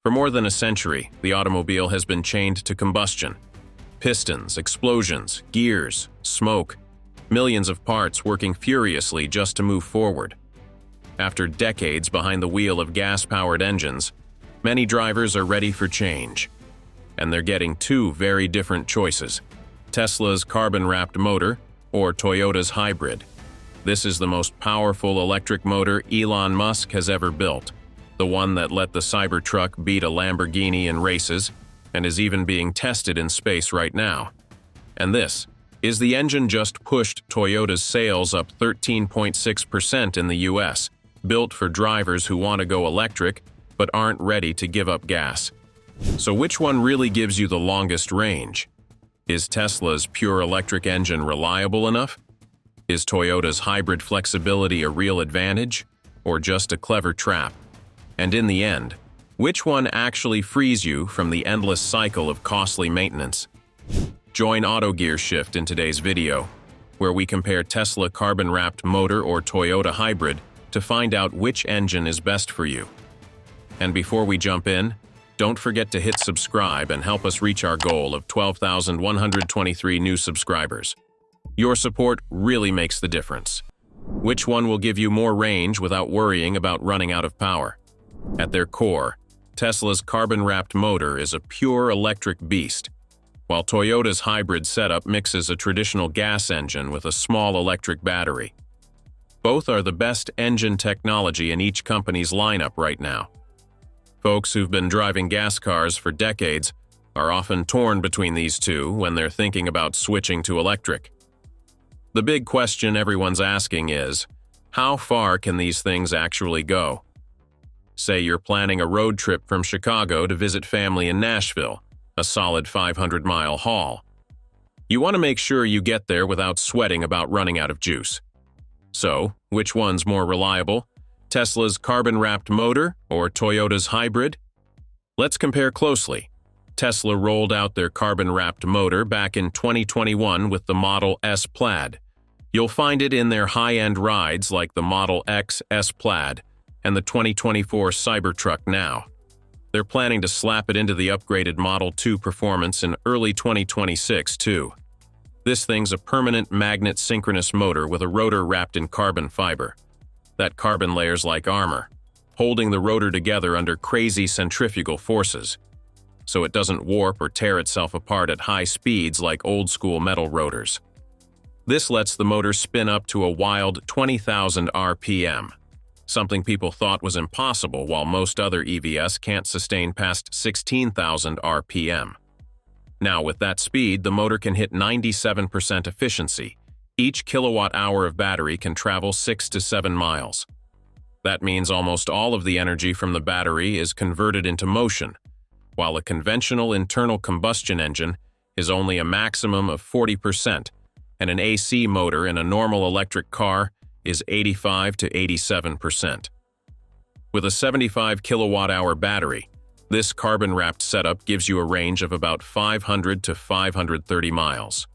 For more than a century, the automobile has been chained to combustion. Pistons, explosions, gears, smoke, millions of parts working furiously just to move forward. After decades behind the wheel of gas-powered engines, many drivers are ready for change. And they're getting two very different choices: Tesla's carbon-wrapped motor or Toyota's hybrid. This is the most powerful electric motor Elon Musk has ever built, the one that let the Cybertruck beat a Lamborghini in races and is even being tested in space right now. And this is the engine just pushed Toyota's sales up 13.6% in the US, built for drivers who want to go electric but aren't ready to give up gas. So which one really gives you the longest range? Is Tesla's pure electric engine reliable enough? Is Toyota's hybrid flexibility a real advantage, or just a clever trap? And in the end, which one actually frees you from the endless cycle of costly maintenance? Join AutoGearshift in today's video, where we compare Tesla carbon-wrapped motor or Toyota hybrid to find out which engine is best for you. And before we jump in, don't forget to hit subscribe and help us reach our goal of 12,123 new subscribers. Your support really makes the difference. Which one will give you more range without worrying about running out of power? At their core, Tesla's carbon-wrapped motor is a pure electric beast, while Toyota's hybrid setup mixes a traditional gas engine with a small electric battery. Both are the best engine technology in each company's lineup right now. Folks who've been driving gas cars for decades are often torn between these two when they're thinking about switching to electric. The big question everyone's asking is, how far can these things actually go? Say you're planning a road trip from Chicago to visit family in Nashville, a solid 500-mile haul. You want to make sure you get there without sweating about running out of juice. So, which one's more reliable? Tesla's carbon-wrapped motor or Toyota's hybrid? Let's compare closely. Tesla rolled out their carbon-wrapped motor back in 2021 with the Model S Plaid. You'll find it in their high-end rides like the Model X S Plaid and the 2024 Cybertruck now. They're planning to slap it into the upgraded Model 2 Performance in early 2026 too. This thing's a permanent magnet synchronous motor with a rotor wrapped in carbon fiber. That carbon layer's like armor, holding the rotor together under crazy centrifugal forces, so it doesn't warp or tear itself apart at high speeds like old-school metal rotors. This lets the motor spin up to a wild 20,000 RPM, something people thought was impossible while most other EVs can't sustain past 16,000 RPM. Now, with that speed, the motor can hit 97% efficiency. Each kilowatt-hour of battery can travel 6 to 7 miles. That means almost all of the energy from the battery is converted into motion, while a conventional internal combustion engine is only a maximum of 40%, and an AC motor in a normal electric car is 85 to 87%. With a 75 kilowatt-hour battery, this carbon-wrapped setup gives you a range of about 500 to 530 miles.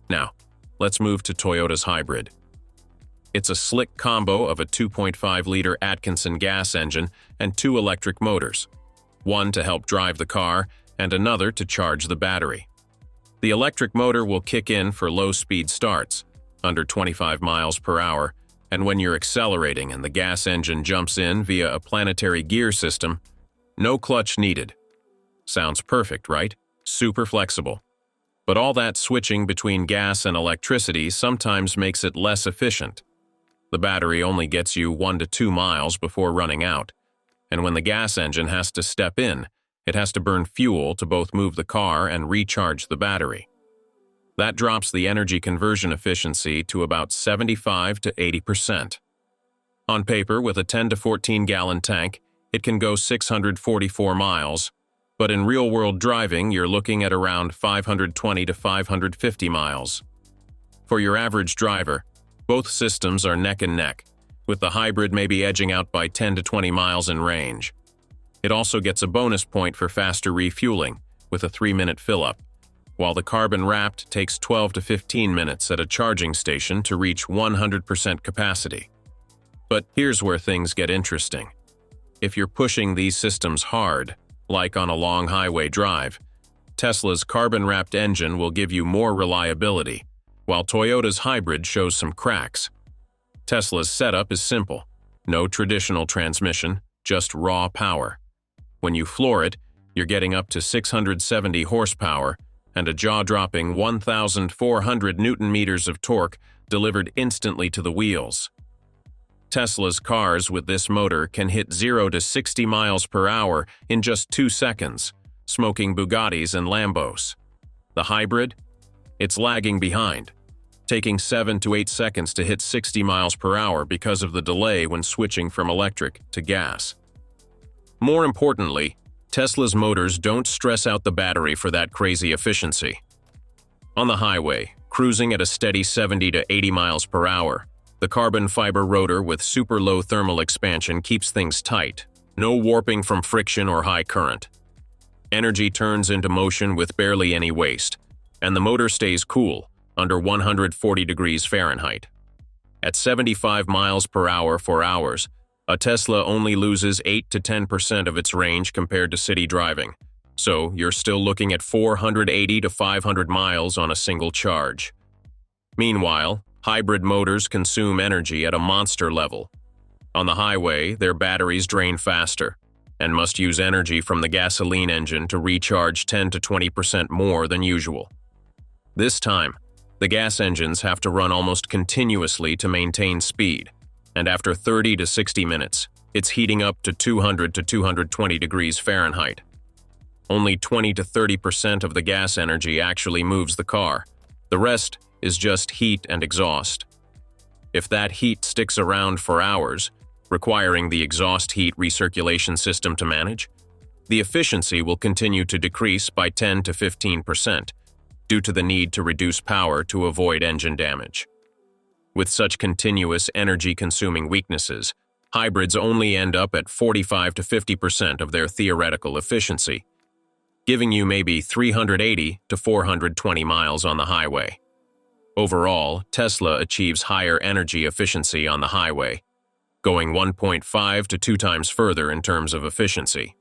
Now, let's move to Toyota's hybrid. It's a slick combo of a 2.5-liter Atkinson gas engine and two electric motors, one to help drive the car and another to charge the battery. The electric motor will kick in for low-speed starts, under 25 miles per hour, and when you're accelerating and the gas engine jumps in via a planetary gear system, no clutch needed. Sounds perfect, right? Super flexible. But all that switching between gas and electricity sometimes makes it less efficient. The battery only gets you 1 to 2 miles before running out, and when the gas engine has to step in, it has to burn fuel to both move the car and recharge the battery. That drops the energy conversion efficiency to about 75 to 80%. On paper, with a 10 to 14-gallon tank, it can go 644 miles, but in real-world driving, you're looking at around 520 to 550 miles. For your average driver, both systems are neck and neck, with the hybrid maybe edging out by 10 to 20 miles in range. It also gets a bonus point for faster refueling, with a 3-minute fill-up, while the carbon-wrapped takes 12 to 15 minutes at a charging station to reach 100% capacity. But here's where things get interesting. If you're pushing these systems hard, like on a long highway drive. Tesla's carbon-wrapped engine will give you more reliability, while Toyota's hybrid shows some cracks. Tesla's setup is simple. No traditional transmission, just raw power. When you floor it, you're getting up to 670 horsepower and a jaw-dropping 1,400 Newton-meters of torque delivered instantly to the wheels. Tesla's cars with this motor can hit 0 to 60 miles per hour in just 2 seconds, smoking Bugattis and Lambos. The hybrid? It's lagging behind, taking 7 to 8 seconds to hit 60 miles per hour because of the delay when switching from electric to gas. More importantly, Tesla's motors don't stress out the battery for that crazy efficiency. On the highway, cruising at a steady 70 to 80 miles per hour, the carbon fiber rotor with super low thermal expansion keeps things tight, no warping from friction or high current. Energy turns into motion with barely any waste, and the motor stays cool, under 140 degrees Fahrenheit. At 75 miles per hour for hours, a Tesla only loses 8 to 10% of its range compared to city driving, so you're still looking at 480 to 500 miles on a single charge. Meanwhile, hybrid motors consume energy at a monster level. On the highway, their batteries drain faster and must use energy from the gasoline engine to recharge 10 to 20% more than usual. This time, the gas engines have to run almost continuously to maintain speed, and after 30 to 60 minutes, it's heating up to 200 to 220 degrees Fahrenheit. Only 20 to 30% of the gas energy actually moves the car. The rest is just heat and exhaust. If that heat sticks around for hours, requiring the exhaust heat recirculation system to manage, the efficiency will continue to decrease by 10 to 15% due to the need to reduce power to avoid engine damage. With such continuous energy-consuming weaknesses, hybrids only end up at 45 to 50% of their theoretical efficiency, giving you maybe 380 to 420 miles on the highway. Overall, Tesla achieves higher energy efficiency on the highway, going 1.5 to 2 times further in terms of efficiency.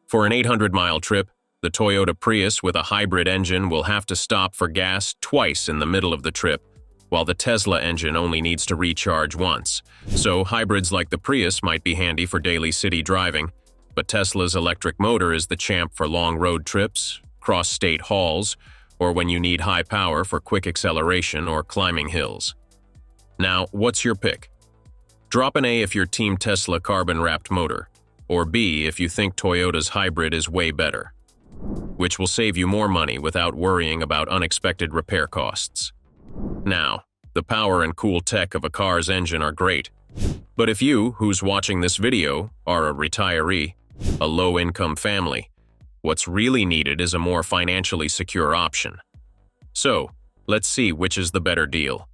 For an 800-mile trip, the Toyota Prius with a hybrid engine will have to stop for gas twice in the middle of the trip, while the Tesla engine only needs to recharge once. So hybrids like the Prius might be handy for daily city driving, but Tesla's electric motor is the champ for long road trips, cross-state hauls, or when you need high power for quick acceleration or climbing hills. Now, what's your pick? Drop an A if you're Team Tesla carbon-wrapped motor, or B if you think Toyota's hybrid is way better, which will save you more money without worrying about unexpected repair costs. Now, the power and cool tech of a car's engine are great, but if you, who's watching this video, are a retiree, a low-income family, what's really needed is a more financially secure option. So, let's see which is the better deal: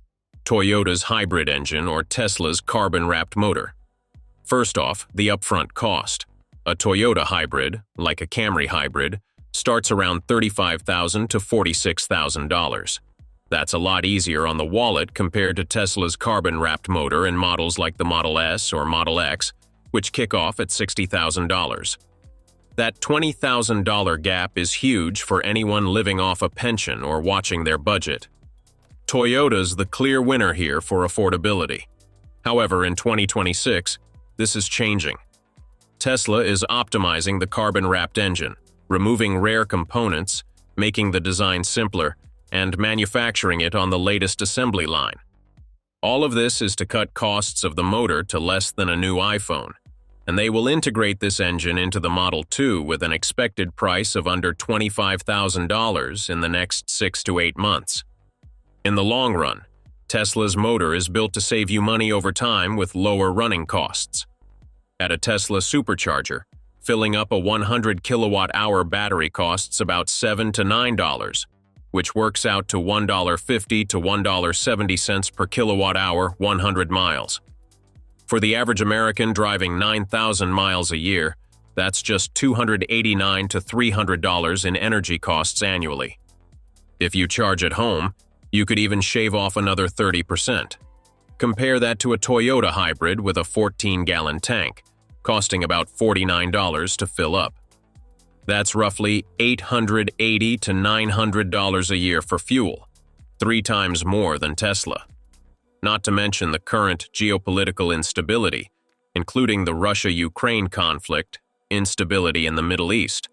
Toyota's hybrid engine or Tesla's carbon-wrapped motor. First off, the upfront cost. A Toyota hybrid, like a Camry hybrid, starts around $35,000 to $46,000. That's a lot easier on the wallet compared to Tesla's carbon-wrapped motor in models like the Model S or Model X, which kick off at $60,000. That $20,000 gap is huge for anyone living off a pension or watching their budget. Toyota's the clear winner here for affordability. However, in 2026, this is changing. Tesla is optimizing the carbon-wrapped engine, removing rare components, making the design simpler, and manufacturing it on the latest assembly line. All of this is to cut costs of the motor to less than a new iPhone, and they will integrate this engine into the Model 2 with an expected price of under $25,000 in the next 6 to 8 months. In the long run, Tesla's motor is built to save you money over time with lower running costs. At a Tesla supercharger, filling up a 100 kilowatt-hour battery costs about $7 to $9, which works out to $1.50 to $1.70 per kilowatt-hour 100 miles. For the average American driving 9,000 miles a year, that's just $289 to $300 in energy costs annually. If you charge at home, you could even shave off another 30%. Compare that to a Toyota hybrid with a 14-gallon tank, costing about $49 to fill up. That's roughly $880 to $900 a year for fuel, 3 times more than Tesla. Not to mention the current geopolitical instability, including the Russia-Ukraine conflict, instability in the Middle East,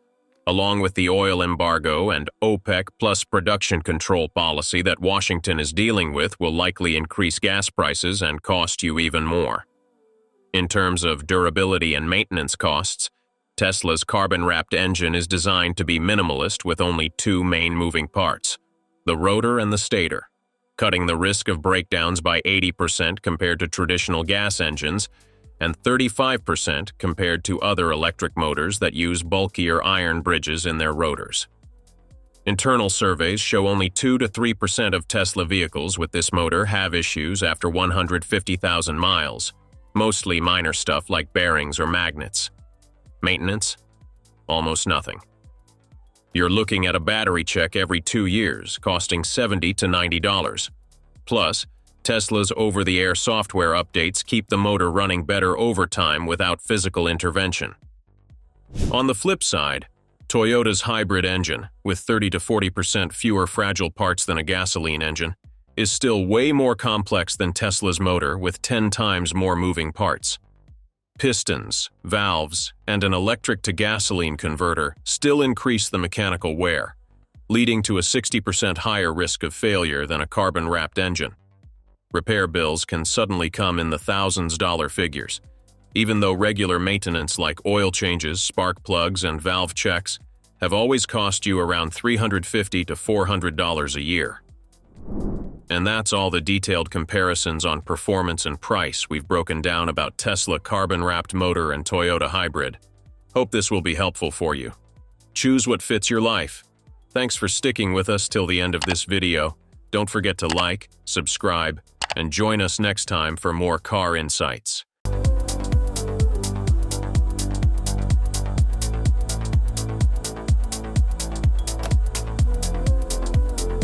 along with the oil embargo and OPEC plus production control policy that Washington is dealing with will likely increase gas prices and cost you even more. In terms of durability and maintenance costs, Tesla's carbon-wrapped engine is designed to be minimalist with only 2 main moving parts, the rotor and the stator, cutting the risk of breakdowns by 80% compared to traditional gas engines and 35% compared to other electric motors that use bulkier iron bridges in their rotors. Internal surveys show only 2 to 3% of Tesla vehicles with this motor have issues after 150,000 miles, mostly minor stuff like bearings or magnets. Maintenance? Almost nothing. You're looking at a battery check every 2 years, costing $70 to $90. Plus, Tesla's over-the-air software updates keep the motor running better over time without physical intervention. On the flip side, Toyota's hybrid engine, with 30 to 40% fewer fragile parts than a gasoline engine, is still way more complex than Tesla's motor with 10 times more moving parts. Pistons, valves, and an electric-to-gasoline converter still increase the mechanical wear, leading to a 60% higher risk of failure than a carbon-wrapped engine. Repair bills can suddenly come in the thousands-dollar figures, even though regular maintenance like oil changes, spark plugs, and valve checks have always cost you around $350 to $400 a year. And that's all the detailed comparisons on performance and price we've broken down about Tesla carbon-wrapped motor and Toyota hybrid. Hope this will be helpful for you. Choose what fits your life. Thanks for sticking with us till the end of this video. Don't forget to like, subscribe, and join us next time for more car insights.